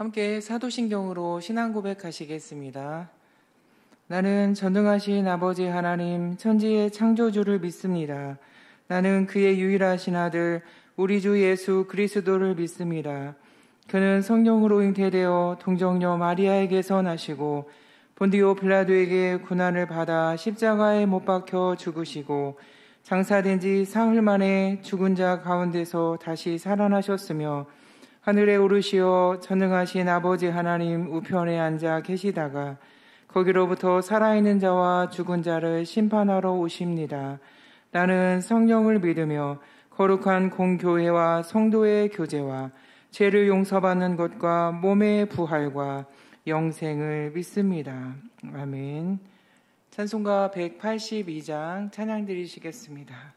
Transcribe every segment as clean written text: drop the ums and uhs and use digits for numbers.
함께 사도신경으로 신앙 고백하시겠습니다. 나는 전능하신 아버지 하나님 천지의 창조주를 믿습니다. 나는 그의 유일하신 아들 우리 주 예수 그리스도를 믿습니다. 그는 성령으로 잉태되어 동정녀 마리아에게서 나시고 본디오 빌라도에게 고난을 받아 십자가에 못 박혀 죽으시고 장사된 지 사흘 만에 죽은 자 가운데서 다시 살아나셨으며 하늘에 오르시어 전능하신 아버지 하나님 우편에 앉아 계시다가 거기로부터 살아있는 자와 죽은 자를 심판하러 오십니다. 나는 성령을 믿으며 거룩한 공교회와 성도의 교제와 죄를 용서받는 것과 몸의 부활과 영생을 믿습니다. 아멘. 찬송가 182장 찬양 드리시겠습니다.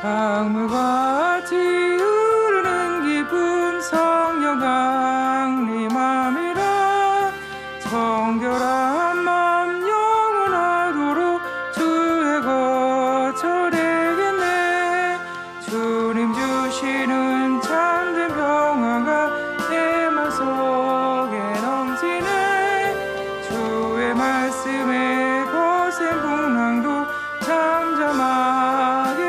강물같이 흐르는 기쁨 성령 강림함이라 정결한 맘 영원하도록 주의 거처 되겠네. 주님 주시는 참된 평화가 내 맘속에 넘치네. 주의 말씀에 거센 풍랑도 잠잠하게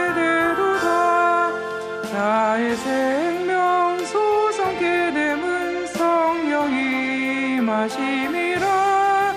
나의 생명 솟아게 됨은 성령이 마심이라.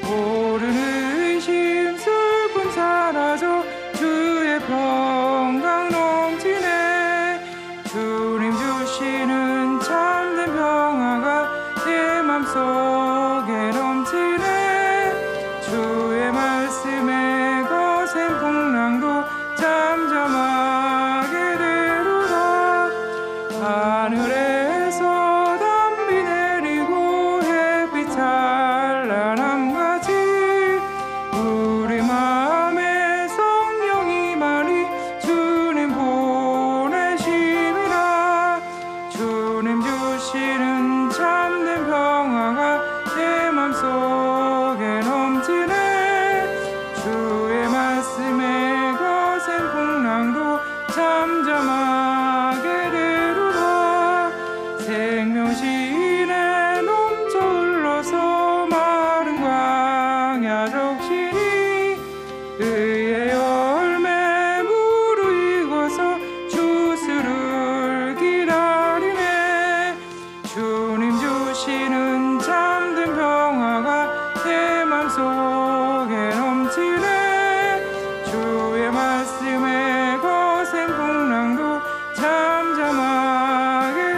모르는 의심 슬픔 사라져 주의 평강 넘치네. 주님 주시는 참된 평화가 내 맘속에 넘치네. 주의 말씀에 거센 풍랑도 잠잠하게 하늘에서 담비 내리고 햇빛 찬란함같이 우리 맘에 성령이 많이 주님 보내심이라. 주님 주시는 참된 평화가 내 맘속에 넘치네. 주의 말씀에 거센 풍랑도 잠잠하게 생명신에 넘쳐 흘러서 마른 광야 적시니 의의 열매 무르익어서 주스를 기다리네. 주님 주시는 참된 평화가 내 맘속에 넘치네. 주의 말씀에 거센 풍랑도 잠잠하게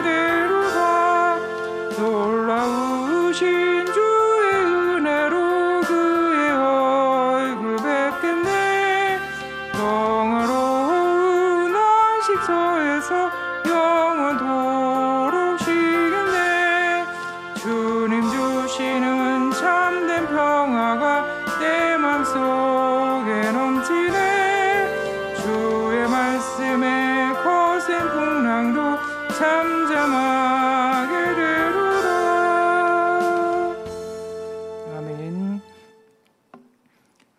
놀라우신 주의 은혜로 그의 얼굴 뵙겠네. 평화로운 안식처에서 영원토록 쉬겠네. 주님 주시는 참된 평화가 내 맘속에 넘치네. 주의 말씀에 거센 풍랑도 잠잠하게 되리라. 아멘.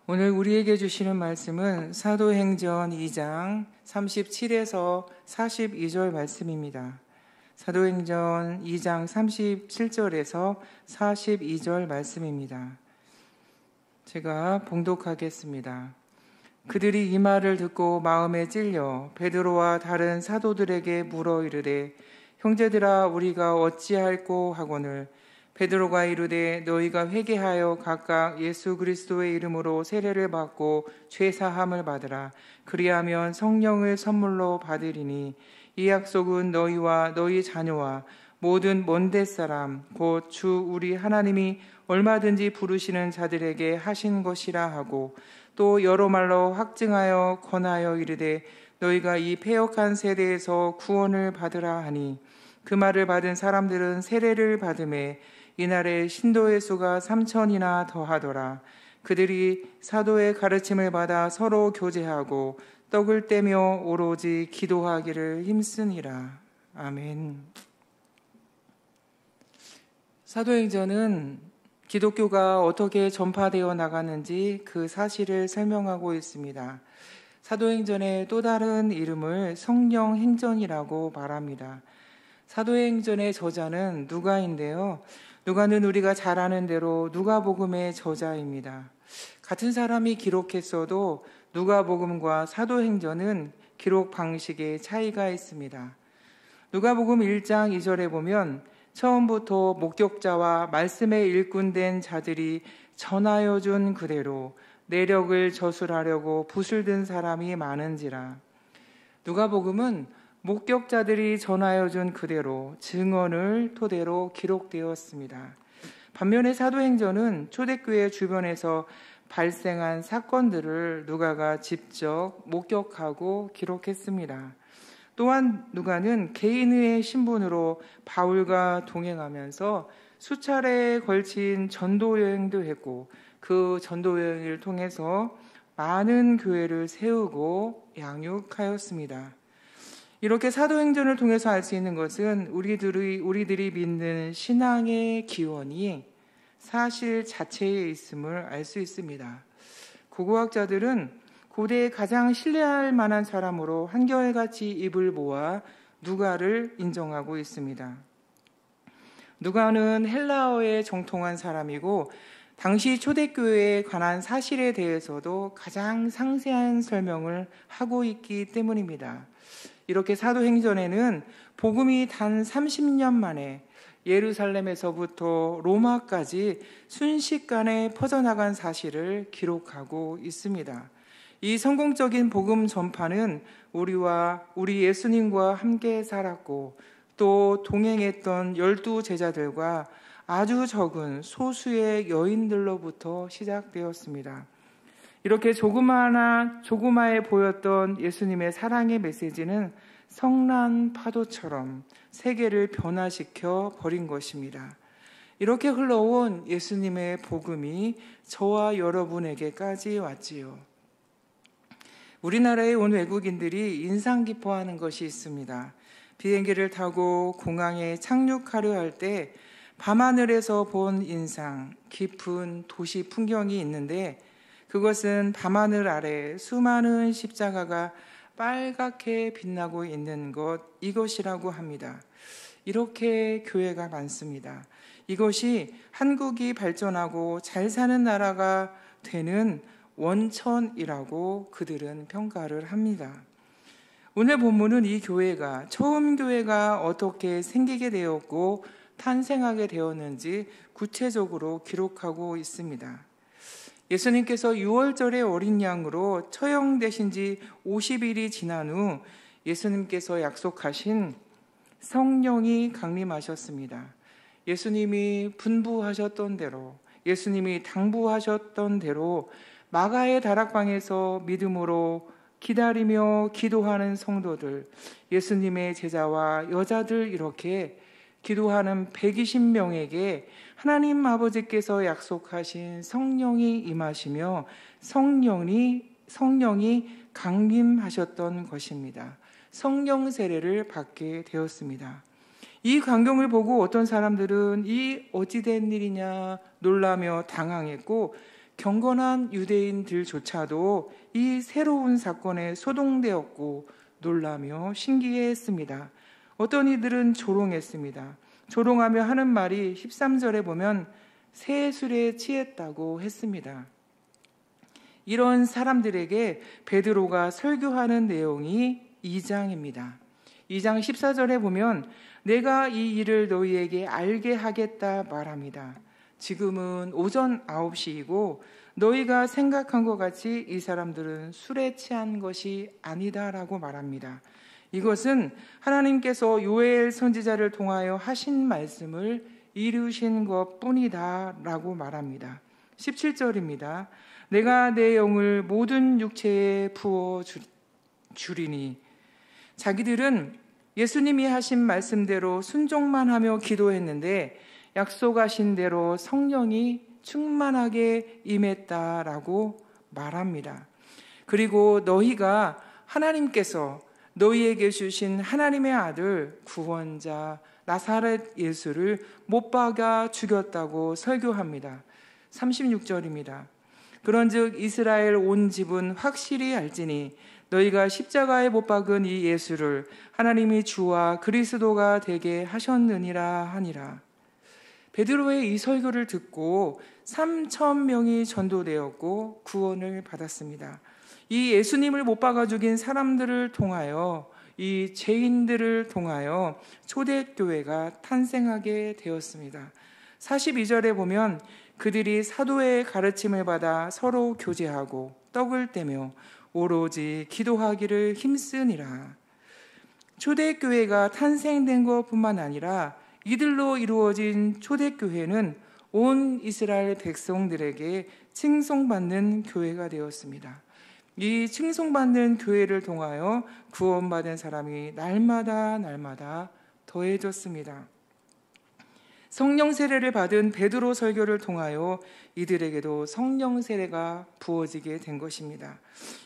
오늘 우리에게 주시는 말씀은 사도행전 2장 37에서 42절 말씀입니다. 사도행전 2장 37절에서 42절 말씀입니다. 제가 봉독하겠습니다. 그들이 이 말을 듣고 마음에 찔려 베드로와 다른 사도들에게 물어 이르되 형제들아 우리가 어찌할꼬 하거늘 베드로가 이르되 너희가 회개하여 각각 예수 그리스도의 이름으로 세례를 받고 죄사함을 받으라. 그리하면 성령을 선물로 받으리니 이 약속은 너희와 너희 자녀와 모든 먼데 사람 곧 주 우리 하나님이 얼마든지 부르시는 자들에게 하신 것이라 하고 또 여러 말로 확증하여 권하여 이르되 너희가 이 패역한 세대에서 구원을 받으라 하니 그 말을 받은 사람들은 세례를 받음에 이날에 신도의 수가 3,000이나 더하더라. 그들이 사도의 가르침을 받아 서로 교제하고 떡을 떼며 오로지 기도하기를 힘쓰니라. 아멘. 사도행전은 기독교가 어떻게 전파되어 나가는지 그 사실을 설명하고 있습니다. 사도행전의 또 다른 이름을 성령행전이라고 말합니다. 사도행전의 저자는 누가인데요. 누가는 우리가 잘 아는 대로 누가복음의 저자입니다. 같은 사람이 기록했어도 누가복음과 사도행전은 기록 방식에 차이가 있습니다. 누가복음 1장 2절에 보면 처음부터 목격자와 말씀에 일꾼된 자들이 전하여 준 그대로 내력을 저술하려고 붓을 든 사람이 많은지라. 누가복음은 목격자들이 전하여 준 그대로 증언을 토대로 기록되었습니다. 반면에 사도행전은 초대교회 주변에서 발생한 사건들을 누가가 직접 목격하고 기록했습니다. 또한 누가는 개인의 신분으로 바울과 동행하면서 수차례에 걸친 전도 여행도 했고 그 전도 여행을 통해서 많은 교회를 세우고 양육하였습니다. 이렇게 사도행전을 통해서 알 수 있는 것은 우리들이 믿는 신앙의 기원이 사실 자체에 있음을 알 수 있습니다. 고고학자들은 고대에 가장 신뢰할 만한 사람으로 한결같이 입을 모아 누가를 인정하고 있습니다. 누가는 헬라어에 정통한 사람이고 당시 초대교회에 관한 사실에 대해서도 가장 상세한 설명을 하고 있기 때문입니다. 이렇게 사도행전에는 복음이 단 30년 만에 예루살렘에서부터 로마까지 순식간에 퍼져나간 사실을 기록하고 있습니다. 이 성공적인 복음 전파는 우리 예수님과 함께 살았고 또 동행했던 12 제자들과 아주 적은 소수의 여인들로부터 시작되었습니다. 이렇게 조그마해 보였던 예수님의 사랑의 메시지는 성난 파도처럼 세계를 변화시켜 버린 것입니다. 이렇게 흘러온 예수님의 복음이 저와 여러분에게까지 왔지요. 우리나라에 온 외국인들이 인상 깊어하는 것이 있습니다. 비행기를 타고 공항에 착륙하려 할 때 밤하늘에서 본 인상 깊은 도시 풍경이 있는데 그것은 밤하늘 아래 수많은 십자가가 빨갛게 빛나고 있는 이것이라고 합니다. 이렇게 교회가 많습니다. 이것이 한국이 발전하고 잘 사는 나라가 되는 원천이라고 그들은 평가를 합니다. 오늘 본문은 이 교회가 처음 교회가 어떻게 생기게 되었고 탄생하게 되었는지 구체적으로 기록하고 있습니다. 예수님께서 6월절의 어린 양으로 처형되신 지 50일이 지난 후 예수님께서 약속하신 성령이 강림하셨습니다. 예수님이 분부하셨던 대로, 예수님이 당부하셨던 대로 마가의 다락방에서 믿음으로 기다리며 기도하는 성도들, 예수님의 제자와 여자들 이렇게 기도하는 120명에게 하나님 아버지께서 약속하신 성령이 임하시며 성령이 강림하셨던 것입니다. 성령 세례를 받게 되었습니다. 이 광경을 보고 어떤 사람들은 이 어찌된 일이냐 놀라며 당황했고 경건한 유대인들조차도 이 새로운 사건에 소동되었고 놀라며 신기해했습니다. 어떤 이들은 조롱했습니다. 조롱하며 하는 말이 13절에 보면 세술에 취했다고 했습니다. 이런 사람들에게 베드로가 설교하는 내용이 2장입니다. 2장 14절에 보면 내가 이 일을 너희에게 알게 하겠다 말합니다. 지금은 오전 9시이고 너희가 생각한 것 같이 이 사람들은 술에 취한 것이 아니다라고 말합니다. 이것은 하나님께서 요엘 선지자를 통하여 하신 말씀을 이루신 것뿐이다 라고 말합니다. 17절입니다. 내가 내 영을 모든 육체에 부어 주리니. 자기들은 예수님이 하신 말씀대로 순종만 하며 기도했는데 약속하신 대로 성령이 충만하게 임했다라고 말합니다. 그리고 너희가 하나님께서 너희에게 주신 하나님의 아들 구원자 나사렛 예수를 못 박아 죽였다고 설교합니다. 36절입니다. 그런즉 이스라엘 온 집은 확실히 알지니 너희가 십자가에 못 박은 이 예수를 하나님이 주와 그리스도가 되게 하셨느니라 하니라. 베드로의 이 설교를 듣고 3,000명이 전도되었고 구원을 받았습니다. 이 예수님을 못 박아 죽인 사람들을 통하여, 이 죄인들을 통하여 초대교회가 탄생하게 되었습니다. 42절에 보면 그들이 사도의 가르침을 받아 서로 교제하고 떡을 떼며 오로지 기도하기를 힘쓰니라. 초대교회가 탄생된 것뿐만 아니라 이들로 이루어진 초대교회는 온 이스라엘 백성들에게 칭송받는 교회가 되었습니다. 이 칭송받는 교회를 통하여 구원받은 사람이 날마다 더해졌습니다. 성령 세례를 받은 베드로 설교를 통하여 이들에게도 성령 세례가 부어지게 된 것입니다.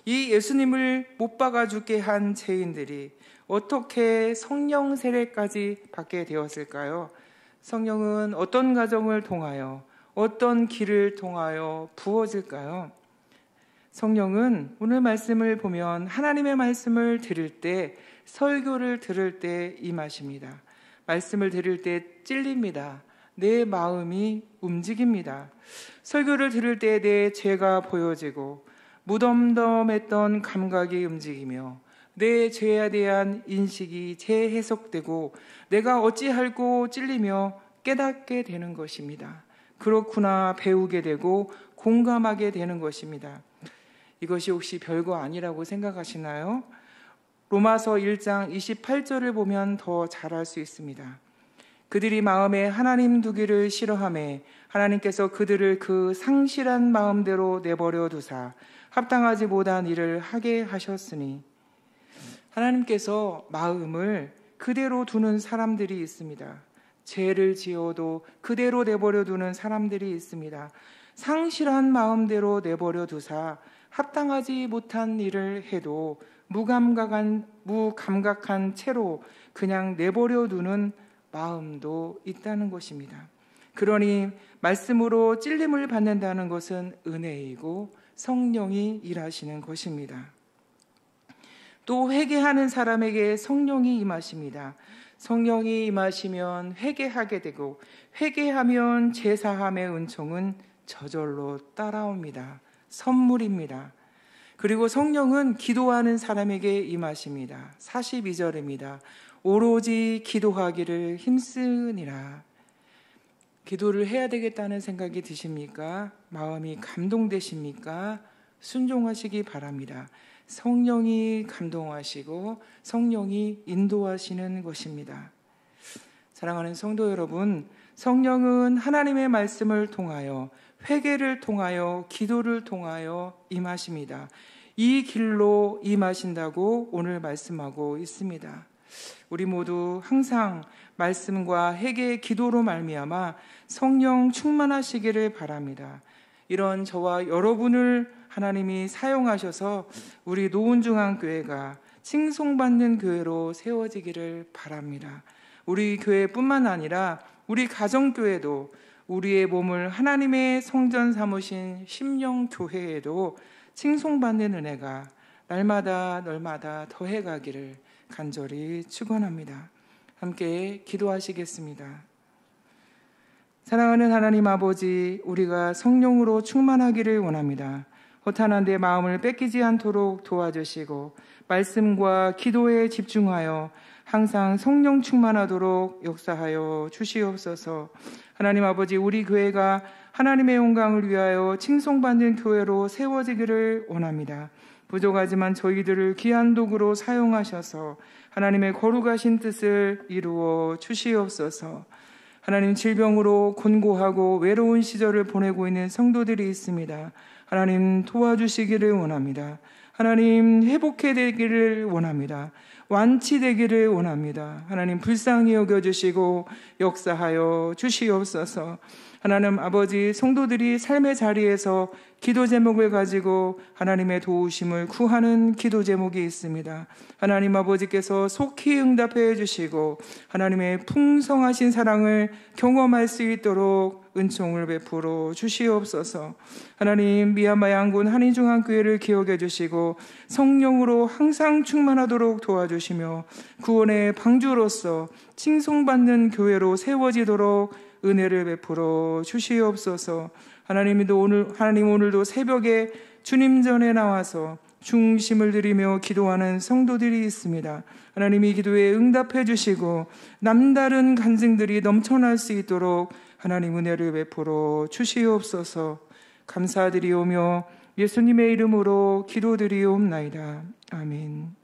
이 예수님을 못 박아 죽게 한 죄인들이 어떻게 성령 세례까지 받게 되었을까요? 성령은 어떤 과정을 통하여, 어떤 길을 통하여 부어질까요? 성령은 오늘 말씀을 보면 하나님의 말씀을 들을 때, 설교를 들을 때 임하십니다. 말씀을 들을 때 찔립니다. 내 마음이 움직입니다. 설교를 들을 때 내 죄가 보여지고 무덤덤했던 감각이 움직이며 내 죄에 대한 인식이 재해석되고 내가 어찌할꼬 찔리며 깨닫게 되는 것입니다. 그렇구나 배우게 되고 공감하게 되는 것입니다. 이것이 혹시 별거 아니라고 생각하시나요? 로마서 1장 28절을 보면 더 잘 알 수 있습니다. 그들이 마음에 하나님 두기를 싫어하매 하나님께서 그들을 그 상실한 마음대로 내버려 두사 합당하지 못한 일을 하게 하셨으니, 하나님께서 마음을 그대로 두는 사람들이 있습니다. 죄를 지어도 그대로 내버려 두는 사람들이 있습니다. 상실한 마음대로 내버려 두사 합당하지 못한 일을 해도 무감각한 채로 그냥 내버려 두는 마음도 있다는 것입니다. 그러니 말씀으로 찔림을 받는다는 것은 은혜이고 성령이 일하시는 것입니다. 또 회개하는 사람에게 성령이 임하십니다. 성령이 임하시면 회개하게 되고 회개하면 제사함의 은총은 저절로 따라옵니다. 선물입니다. 그리고 성령은 기도하는 사람에게 임하십니다. 42절입니다. 오로지 기도하기를 힘쓰니라. 기도를 해야 되겠다는 생각이 드십니까? 마음이 감동되십니까? 순종하시기 바랍니다. 성령이 감동하시고 성령이 인도하시는 것입니다. 사랑하는 성도 여러분, 성령은 하나님의 말씀을 통하여, 회개를 통하여, 기도를 통하여 임하십니다. 이 길로 임하신다고 오늘 말씀하고 있습니다. 우리 모두 항상 말씀과 회개, 기도로 말미암아 성령 충만하시기를 바랍니다. 이런 저와 여러분을 하나님이 사용하셔서 우리 노은중앙교회가 칭송받는 교회로 세워지기를 바랍니다. 우리 교회뿐만 아니라 우리 가정교회도, 우리의 몸을 하나님의 성전 삼으신 심령교회에도 칭송받는 은혜가 날마다 더해가기를 간절히 축원합니다. 함께 기도하시겠습니다. 사랑하는 하나님 아버지, 우리가 성령으로 충만하기를 원합니다. 허탄한 내 마음을 뺏기지 않도록 도와주시고 말씀과 기도에 집중하여 항상 성령 충만하도록 역사하여 주시옵소서. 하나님 아버지, 우리 교회가 하나님의 영광을 위하여 칭송받는 교회로 세워지기를 원합니다. 부족하지만 저희들을 귀한 도구로 사용하셔서 하나님의 거룩하신 뜻을 이루어 주시옵소서. 하나님, 질병으로 곤고하고 외로운 시절을 보내고 있는 성도들이 있습니다. 하나님 도와주시기를 원합니다. 하나님 회복해 되기를 원합니다. 완치되기를 원합니다. 하나님 불쌍히 여겨주시고 역사하여 주시옵소서. 하나님 아버지, 성도들이 삶의 자리에서 기도 제목을 가지고 하나님의 도우심을 구하는 기도 제목이 있습니다. 하나님 아버지께서 속히 응답해 주시고 하나님의 풍성하신 사랑을 경험할 수 있도록 은총을 베풀어 주시옵소서. 하나님, 미얀마 양군 한인중앙교회를 기억해 주시고 성령으로 항상 충만하도록 도와주시며 구원의 방주로서 칭송받는 교회로 세워지도록 은혜를 베풀어 주시옵소서. 하나님 오늘도 새벽에 주님 전에 나와서 중심을 드리며 기도하는 성도들이 있습니다. 하나님, 이 기도에 응답해 주시고 남다른 간증들이 넘쳐날 수 있도록 하나님 은혜를 베풀어 주시옵소서. 감사드리오며 예수님의 이름으로 기도드리옵나이다. 아멘.